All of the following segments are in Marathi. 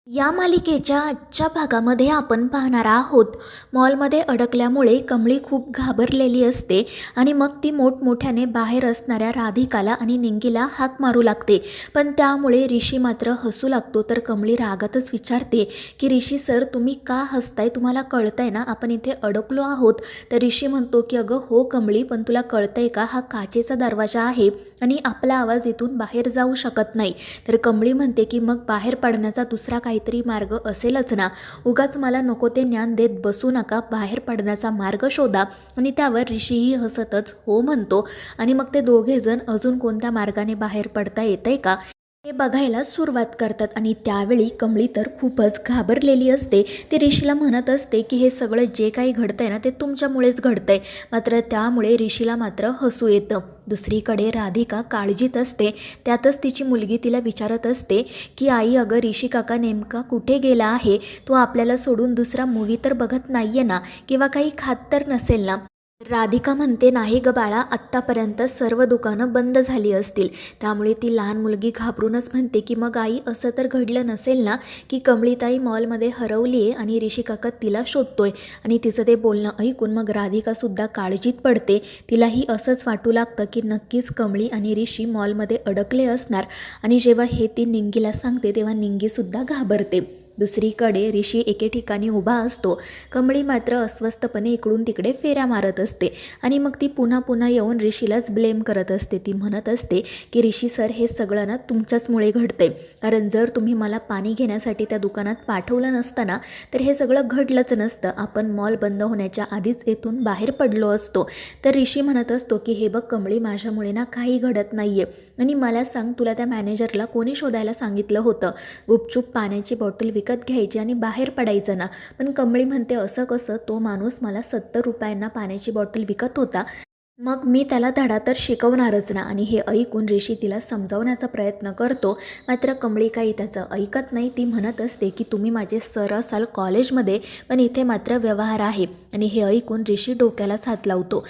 या मालिकेच्या आजच्या भागामध्ये आपण पाहणार आहोत मॉलमध्ये अडकल्यामुळे कमळी खूप घाबरलेली असते आणि मग ती मोठमोठ्याने बाहेर असणाऱ्या राधिकाला आणि निंगीला हाक मारू लागते. पण त्यामुळे ऋषी मात्र हसू लागतो. तर कमळी रागातच विचारते की ऋषी सर, तुम्ही का हसताय? तुम्हाला कळतंय ना आपण इथे अडकलो आहोत? तर ऋषी म्हणतो की अगं हो कमळी, पण तुला कळतंय का, हा काचेचा दरवाजा आहे आणि आपला आवाज इथून बाहेर जाऊ शकत नाही. तर कमळी म्हणते की मग बाहेर पडण्याचा दुसरा काहीतरी मार्ग असेलच ना, उगाच मला नको ते ज्ञान देत बसू नका, बाहेर पडण्याचा मार्ग शोधा. आणि त्यावर ऋषीही हसतच हो म्हणतो आणि मग ते दोघे जण अजून कोणत्या मार्गाने बाहेर पडता येतंय का हे बघायला सुरुवात करतात. आणि त्यावेळी कमळी तर खूपच घाबरलेली असते. ती ऋषीला म्हणत असते की हे सगळं जे काही घडतंय ना ते तुमच्यामुळेच घडतंय. मात्र त्यामुळे ऋषीला मात्र हसू येतं. दुसरीकडे राधिका काळजीत असते. त्यातच तिची मुलगी तिला विचारत असते की आई, अगं ऋषी काका नेमका कुठे गेला आहे? तो आपल्याला सोडून दुसरा मूवी तर बघत नाहीये ना, किंवा काही खात तर नसेल ना? राधिका म्हणते नाही ग बाळा, आत्तापर्यंत सर्व दुकानं बंद झाली असतील. त्यामुळे ती लहान मुलगी घाबरूनच म्हणते की मग आई, असं तर घडलं नसेल ना की कमळीताई मॉलमध्ये हरवली आहे आणि ऋषी काका तिला शोधतोय? आणि तिचं ते बोलणं ऐकून मग राधिकासुद्धा काळजीत पडते. तिलाही असंच वाटू लागतं की नक्कीच कमळी आणि ऋषी मॉलमध्ये अडकले असणार. आणि जेव्हा हे ती निंगीला सांगते तेव्हा निंगीसुद्धा घाबरते. दुसरीकडे ऋषी एके ठिकाणी उभा असतो. कमळी मात्र अस्वस्थपणे इकडून तिकडे फेऱ्या मारत असते आणि मग ती पुन्हा पुन्हा येऊन ऋषीलाच ब्लेम करत असते. ती म्हणत असते की ऋषी सर, हे सगळं ना तुमच्याचमुळे घडतंय. कारण जर तुम्ही मला पाणी घेण्यासाठी त्या दुकानात पाठवलं नसतं ना तर हे सगळं घडलंच नसतं. आपण मॉल बंद होण्याच्या आधीच येथून बाहेर पडलो असतो. तर ऋषी म्हणत असतो की हे बघ कमळी, माझ्यामुळे ना काही घडत नाही आहे. आणि मला सांग, तुला त्या मॅनेजरला कोणी शोधायला सांगितलं होतं? गुपचूप पाण्याची बॉटल विकत घ्यायची आणि बाहेर पडायचं ना? पण कमळी म्हणते असं कसं? तो माणूस मला 70 रुपयांना पाण्याची बॉटल विकत होता, मग मी त्याला धडा तर शिकवणारच ना. आणि हे ऐकून ऋषी तिला समजावण्याचा प्रयत्न करतो. मात्र कमळी काही त्याचं ऐकत नाही. ती म्हणत असते की तुम्ही माझे सर असाल कॉलेजमध्ये, पण इथे मात्र व्यवहार आहे. आणि हे ऐकून ऋषी डोक्यालाच हात लावतो.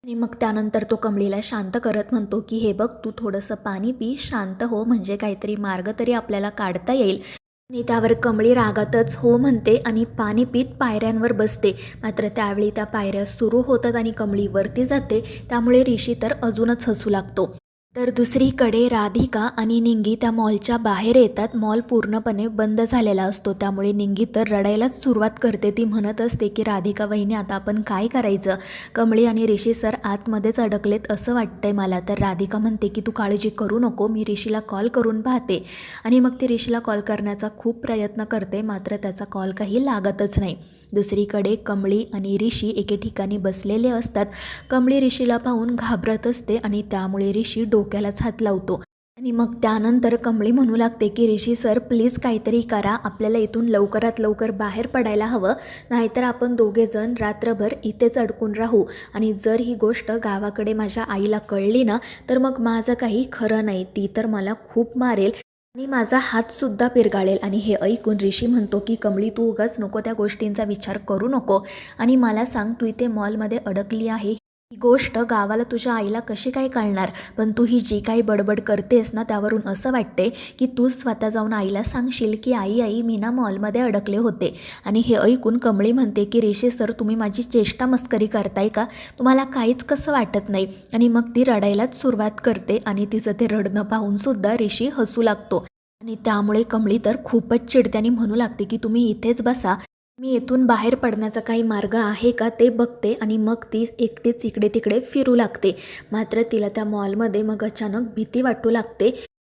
आणि मग त्यानंतर तो कमळीला शांत करत म्हणतो की हे बघ, तू थोडंसं पाणी पी, शांत हो, म्हणजे काहीतरी मार्ग तरी आपल्याला काढता येईल. आणि त्यावर कमळी रागातच हो म्हणते आणि पाणी पीत पायऱ्यांवर बसते. मात्र त्यावेळी त्या पायऱ्या सुरू होतात आणि कमळी वरती जाते. त्यामुळे ऋषी तर अजूनच हसू लागतो. तर दुसरीकडे राधिका आणि निंगी त्या मॉलच्या बाहेर येतात. मॉल पूर्णपणे बंद झालेला असतो. त्यामुळे निंगी तर रडायलाच सुरुवात करते. ती म्हणत असते की राधिका वहिनी, आता आपण काय करायचं? कमळी आणि ऋषी सर आतमध्येच अडकलेत असं वाटतंय मला. तर राधिका म्हणते की तू काळजी करू नको, मी ऋषीला कॉल करून पाहते. आणि मग ती ऋषीला कॉल करण्याचा खूप प्रयत्न करते. मात्र त्याचा कॉल काही लागतच नाही. दुसरीकडे कमळी आणि ऋषी एके ठिकाणी बसलेले असतात. कमळी ऋषीला पाहून घाबरत असते आणि त्यामुळे ऋषी डोक्यालाच हात लावतो. आणि मग त्यानंतर कमळी म्हणू लागते की ऋषी सर, प्लीज काहीतरी करा, आपल्याला इथून लवकरात लवकर बाहेर पडायला हवं, नाहीतर आपण दोघेजण रात्रभर इथेच अडकून राहू. आणि जर ही गोष्ट गावाकडे माझ्या आईला कळली ना तर मग माझं काही खरं नाही, ती तर मला खूप मारेल आणि माझा हातसुद्धा पिरगाळेल. आणि हे ऐकून ऋषी म्हणतो की कमळी, तू उगाच नको त्या गोष्टींचा विचार करू नको. आणि मला सांग, तू इथे मॉलमध्ये अडकली आहे, ही गोष्ट गावाला तुझ्या आईला कशी काय कळणार? पण तू ही जी काही बडबड करतेस ना त्यावरून असं वाटते की तूच स्वतः जाऊन आईला सांगशील की आई आई, मी ना मॉलमध्ये अडकले होते. आणि हे ऐकून कमळी म्हणते की ऋषी सर, तुम्ही माझी चेष्टा मस्करी करताय का? तुम्हाला काहीच कसं वाटत नाही? आणि मग ती रडायलाच सुरुवात करते आणि तिचं ते रडणं पाहून सुद्धा ऋषी हसू लागतो. आणि त्यामुळे कमळी तर खूपच चिडत्याने म्हणू लागते की तुम्ही इथेच बसा, मी येथून बाहेर पडण्याचा काही मार्ग आहे का ते बघते. आणि मग ती एकटीच इकडे तिकडे फिरू लागते. मात्र तिला त्या मॉलमध्ये मग अचानक भीती वाटू लागते.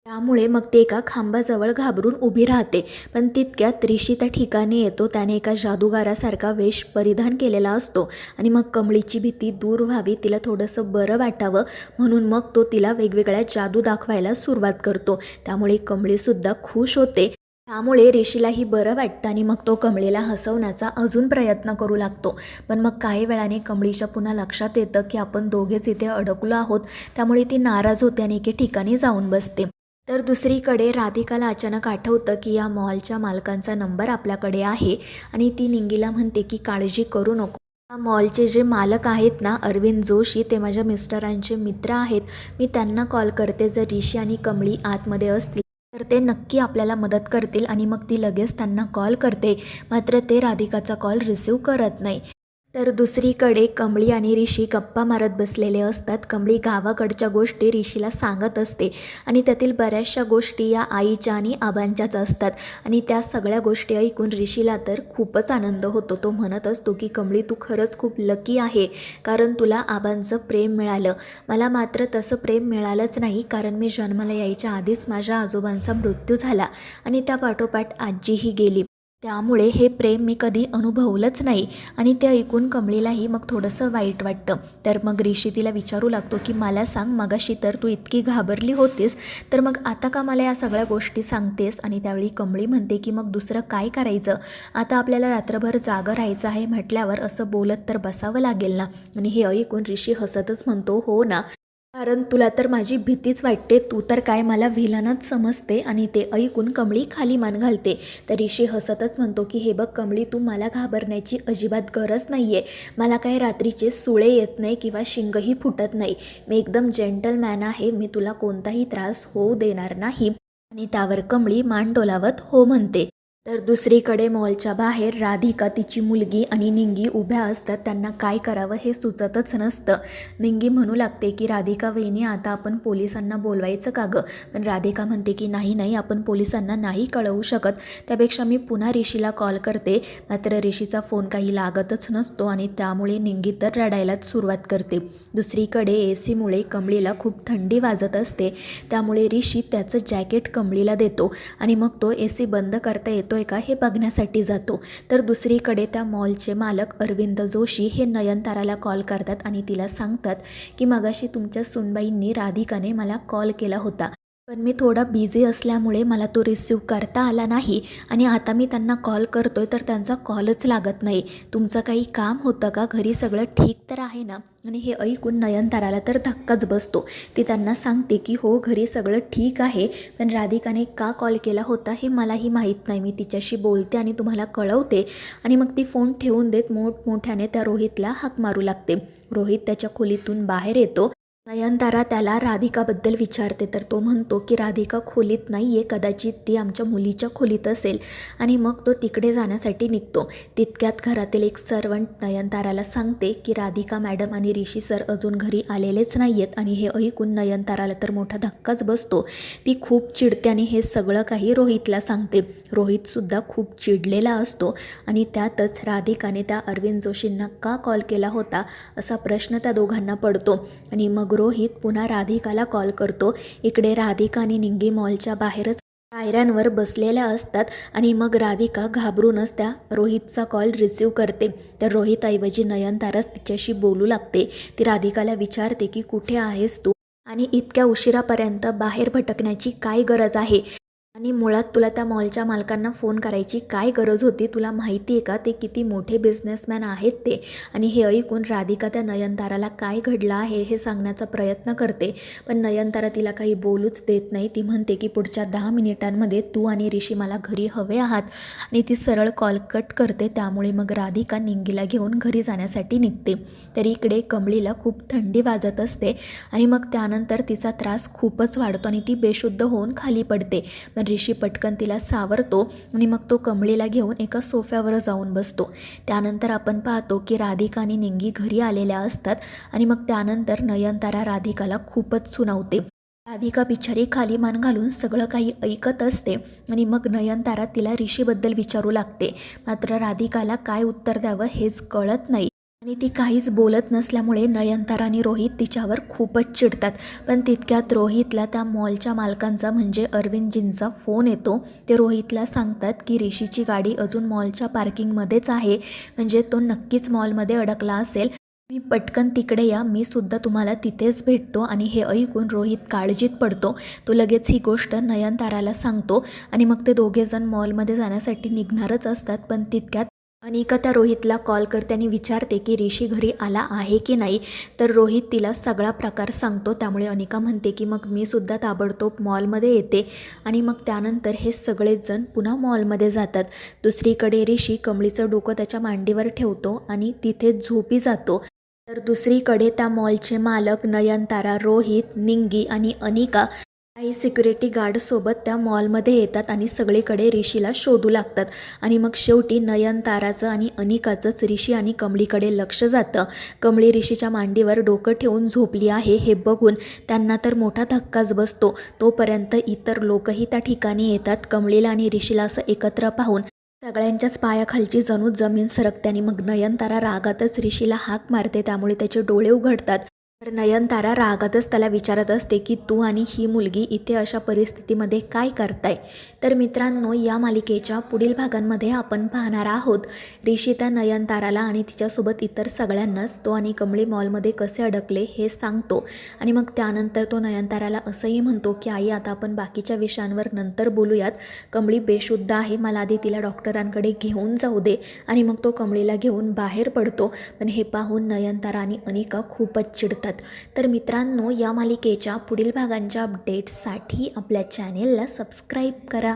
त्यामुळे मग ती एका खांबाजवळ घाबरून उभी राहते. पण तितक्यात ऋषी त्या ठिकाणी येतो. त्याने एका जादूगारासारखा वेश परिधान केलेला असतो. आणि मग कमळीची भीती दूर व्हावी, तिला थोडंसं बरं वाटावं म्हणून मग तो तिला वेगवेगळ्या जादू दाखवायला सुरुवात करतो. त्यामुळे कमळीसुद्धा खुश होते. त्यामुळे ऋषीलाही बरं वाटतं आणि मग तो कमळीला हसवण्याचा अजून प्रयत्न करू लागतो. पण मग काही वेळाने कमळीच्या पुन्हा लक्षात येतं की आपण दोघेच इथे अडकलो आहोत. त्यामुळे ती नाराज होते आणि एके ठिकाणी जाऊन बसते. तर दुसरीकडे राधिकाला अचानक आठवतं की या मॉलच्या मालकांचा नंबर आपल्याकडे आहे. आणि ती निंगीला म्हणते की काळजी करू नको, या मॉलचे जे मालक आहेत ना, अरविंद जोशी, ते माझ्या मिस्टरांचे मित्र आहेत, मी त्यांना कॉल करते. जर ऋषी आणि कमळी आतमध्ये असतील तर ते नक्की आपल्याला मदत करतील आणि मग ती लगेच त्यांना कॉल करते. मात्र ते राधिकाचा कॉल रिसीव करत नाही. तर दुसरीकडे कमळी आणि ऋषी गप्पा मारत बसलेले असतात. कमळी गावाकडच्या गोष्टी ऋषीला सांगत असते आणि त्यातील बऱ्याचशा गोष्टी या आईच्या आणि आबांच्याच असतात आणि त्या सगळ्या गोष्टी ऐकून ऋषीला तर खूपच आनंद होतो. तो म्हणत असतो की कमळी, तू खरंच खूप लकी आहे, कारण तुला आबांचं प्रेम मिळालं. मला मात्र तसं प्रेम मिळालंच नाही, कारण मी जन्माला यायच्या आधीच माझ्या आजोबांचा मृत्यू झाला आणि त्या पाठोपाठ आजीही गेली. त्यामुळे हे प्रेम मी कधी अनुभवलंच नाही. आणि ते ऐकून कमळीलाही मग थोडंसं वाईट वाटतं. तर मग ऋषी तिला विचारू लागतो की मला सांग, मगाशी तर तू इतकी घाबरली होतीस, तर मग आता का मला या सगळ्या गोष्टी सांगतेस? आणि त्यावेळी कमळी म्हणते की मग दुसरं काय करायचं, आता आपल्याला रात्रभर जागं राहायचं आहे म्हटल्यावर असं बोलत तर बसावं लागेल ना. आणि हे ऐकून ऋषी हसतच म्हणतो, हो ना, कारण तुला तर माझी भीतीच वाटते, तू तर काय मला व्हिलनच समजते. आणि ते ऐकून कमळी खाली मान घालते. तर ऋषी हसतच म्हणतो की हे बघ कमळी, तू मला घाबरण्याची अजिबात गरज नाही आहे. मला काय रात्रीचे सुळे येत नाही किंवा शिंगही फुटत नाही. मी एकदम जेंटलमॅन आहे, मी तुला कोणताही त्रास होऊ देणार नाही. आणि त्यावर कमळी मान डोलावत हो म्हणते. तर दुसरीकडे मॉलच्या बाहेर राधिका, तिची मुलगी आणि निंगी उभ्या असतात. त्यांना काय करावं हे सुचतच नसतं. निंगी म्हणू लागते की राधिका वहिनी, आता आपण पोलिसांना बोलवायचं का गं? पण राधिका म्हणते की नाही नाही, आपण पोलिसांना नाही कळवू शकत, त्यापेक्षा मी पुन्हा ऋषीला कॉल करते. मात्र ऋषीचा फोन काही लागतच नसतो आणि त्यामुळे निंगी तर रडायलाच सुरुवात करते. दुसरीकडे एसीमुळे कमळीला खूप थंडी वाजत असते. त्यामुळे ऋषी त्याचं जॅकेट कमळीला देतो आणि मग तो एसी बंद करता येतोय का हे बघण्यासाठी जातो. तर दुसरीकडे त्या मॉलचे मालक अरविंद जोशी हे नयनताराला कॉल करतात आणि तिला सांगतात की मगाशी तुमच्या सुनबाईंनी राधिकाने मला कॉल केला होता, पण मी थोडा बिझी असल्यामुळे मला तो रिसीव्ह करता आला नाही आणि आता मी त्यांना कॉल करतोय तर त्यांचा कॉलच लागत नाही. तुमचं काही काम होतं का? घरी सगळं ठीक तर आहे ना? आणि हे ऐकून नयनताराला तर धक्काच बसतो. ती त्यांना सांगते की हो, घरी सगळं ठीक आहे, पण राधिकाने का कॉल केला होता हे मलाही माहीत नाही. मी तिच्याशी बोलते आणि तुम्हाला कळवते. आणि मग ती फोन ठेवून देत मोठमोठ्याने त्या रोहितला हाक मारू लागते. रोहित त्याच्या खोलीतून बाहेर येतो. नयनतारा त्याला राधिकाबद्दल विचारते तर तो म्हणतो की राधिका खोलीत नाही आहे, कदाचित ती आमच्या मुलीच्या खोलीत असेल. आणि मग तो तिकडे जाण्यासाठी निघतो. तितक्यात घरातील एक सर्वंट नयनताराला सांगते की राधिका मॅडम आणि ऋषी सर अजून घरी आलेलेच नाही आहेत. आणि हे ऐकून नयनताराला तर मोठा धक्काच बसतो. ती खूप चिडते आणि हे सगळं काही रोहितला सांगते. रोहितसुद्धा खूप चिडलेला असतो आणि त्यातच राधिकाने त्या अरविंद जोशींना का कॉल केला होता असा प्रश्न त्या दोघांना पडतो. आणि मग रोहित पुन्हा राधिकाला कॉल करतो. इकडे राधिका आणि निंगी मॉलच्या बाहेरच पायऱ्यांवर बसलेल्या असतात आणि मग राधिका घाबरूनच त्या रोहितचा कॉल रिसीव्ह करते. तर रोहितऐवजी नयनताराच तिच्याशी बोलू लागते. ती राधिकाला विचारते की कुठे आहेस तू आणि इतक्या उशिरापर्यंत बाहेर भटकण्याची काय गरज आहे? आणि मुळात तुला त्या मॉलच्या मालकांना फोन करायची काय गरज होती? तुला माहिती आहे का ते किती मोठे बिझनेसमॅन आहेत ते? आणि हे ऐकून राधिका त्या नयनताराला काय घडलं आहे हे सांगण्याचा प्रयत्न करते, पण नयनतारा तिला काही बोलूच देत नाही. ती म्हणते की पुढच्या 10 मिनिटांमध्ये तू आणि ऋषी मला घरी हवे आहात. आणि ती सरळ कॉल कट करते. त्यामुळे मग राधिका निंगीला घेऊन घरी जाण्यासाठी निघते. तर इकडे कमळीला खूप थंडी वाजत असते आणि मग त्यानंतर तिचा त्रास खूपच वाढतो आणि ती बेशुद्ध होऊन खाली पडते. ऋषी पटकन तिला सावरतो आणि मग तो कमळीला घेऊन एका सोफ्यावर जाऊन बसतो. त्यानंतर आपण पाहतो की राधिका आणि निंगी घरी आलेल्या असतात आणि मग त्यानंतर नयनतारा राधिकाला खूपच सुनावते. राधिका बिचारी खाली मान घालून सगळं काही ऐकत असते आणि मग नयनतारा तिला ऋषीबद्दल विचारू लागते. मात्र राधिकाला काय उत्तर द्यावं हेच कळत नाही आणि ती काहीच बोलत नसल्यामुळे नयनतारा आणि रोहित तिच्यावर खूपच चिडतात. पण तितक्यात रोहितला त्या मॉलच्या मालकांचा म्हणजे अरविंदजींचा फोन येतो. ते रोहितला सांगतात की ऋषीची गाडी अजून मॉलच्या पार्किंगमध्येच आहे, म्हणजे तो नक्कीच मॉलमध्ये अडकला असेल. मी पटकन तिकडे या, मी सुद्धा तुम्हाला तिथेच भेटतो. आणि हे ऐकून रोहित काळजीत पडतो. तो लगेच ही गोष्ट नयनताराला सांगतो आणि मग ते दोघेजण मॉलमध्ये जाण्यासाठी निघणारच असतात. पण तितक्यात अनिका त्या रोहितला कॉल करते आणि विचारते की ऋषी घरी आला आहे की नाही. तर रोहित तिला सगळा प्रकार सांगतो. त्यामुळे अनिका म्हणते की मग मी सुद्धा ताबडतोब मॉलमध्ये येते. आणि मग त्यानंतर हे सगळेजण पुन्हा मॉलमध्ये जातात. दुसरीकडे ऋषी कमळीचं डोकं त्याच्या मांडीवर ठेवतो आणि तिथे झोपी जातो. तर दुसरीकडे त्या मॉलचे मालक नयनतारा, रोहित, निंगी आणि अनिका काही सिक्युरिटी गार्डसोबत त्या मॉलमध्ये येतात आणि सगळीकडे ऋषीला शोधू लागतात आणि मग शेवटी नयनताराचं आणि अनिकाचंच ऋषी आणि कमळीकडे लक्ष जातं. कमळी ऋषीच्या मांडीवर डोकं ठेवून झोपली आहे हे बघून त्यांना तर मोठा धक्काच बसतो. तोपर्यंत इतर लोकही त्या ठिकाणी येतात. कमळीला आणि ऋषीला असं एकत्र पाहून सगळ्यांच्याच पायाखालची जणू जमीन सरकते आणि मग नयनतारा रागातच ऋषीला हाक मारते. त्यामुळे त्याचे डोळे उघडतात. तर नयनतारा रागातच त्याला विचारत असते की तू आणि ही मुलगी इथे अशा परिस्थितीमध्ये काय करताय. तर मित्रांनो, या मालिकेच्या पुढील भागांमध्ये आपण पाहणार आहोत ऋषी त्या नयनताराला आणि तिच्यासोबत इतर सगळ्यांनाच तो आणि कमळी मॉलमध्ये कसे अडकले हे सांगतो. आणि मग त्यानंतर तो नयनताराला असंही म्हणतो की आई, आता आपण बाकीच्या विषयांवर नंतर बोलूयात. कमळी बेशुद्ध आहे, मला आधी तिला डॉक्टरांकडे घेऊन जाऊ दे. आणि मग तो कमळीला घेऊन बाहेर पडतो. पण हे पाहून नयनतारा आणि अनिका खूपच चिडतात. तर मित्रांनो, या मालिकेच्या पुढील भागांच्या अपडेट्ससाठी आपल्या चॅनेलला सबस्क्राईब करा.